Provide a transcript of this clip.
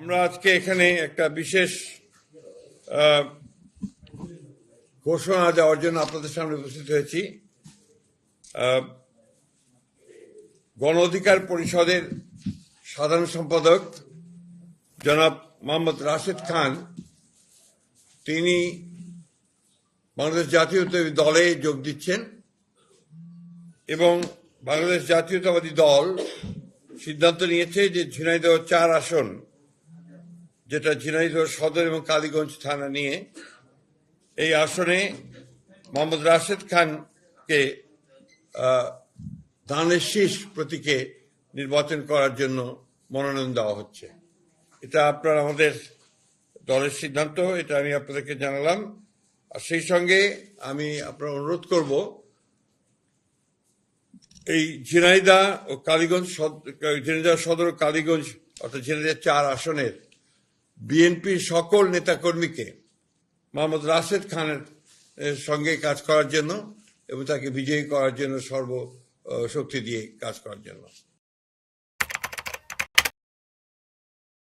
আমরা আজকে এখানে একটা বিশেষ ঘোষণা দেওয়ার জন্য আপনাদের সামনে উপস্থিত হয়েছি। গণ অধিকার পরিষদের সাধারণ সম্পাদক জনাব মোহাম্মদ রাশেদ খান তিনি বাংলাদেশ জাতীয়তাবাদী দলে যোগ দিচ্ছেন এবং বাংলাদেশ জাতীয়তাবাদী দল সিদ্ধান্ত নিয়েছে যে ঝিনাইদহ 4 আসন, যেটা ঝিনাইদহ সদর এবং কালীগঞ্জ থানা নিয়ে, এই আসনে মোহাম্মদ রাশেদ খানকে ধানের শীষ প্রতীকে নির্বাচন করার জন্য মনোনয়ন দেওয়া হচ্ছে। এটা আপনার আমাদের দলের সিদ্ধান্ত, এটা আমি আপনাদেরকে জানালাম। আর সেই সঙ্গে আমি আপনার অনুরোধ করব, এই ঝিনাইদহ ও কালীগঞ্জ, ঝিনাইদহ সদর ও কালীগঞ্জ অর্থাৎ ঝিনাইদহ 4 আসনের বিএনপির সকল নেতাকর্মীকে মোহাম্মদ রাশেদ খানের সঙ্গে কাজ করার জন্য এবং তাকে বিজয়ী করার জন্য সর্বশক্তি দিয়ে কাজ করার জন্য।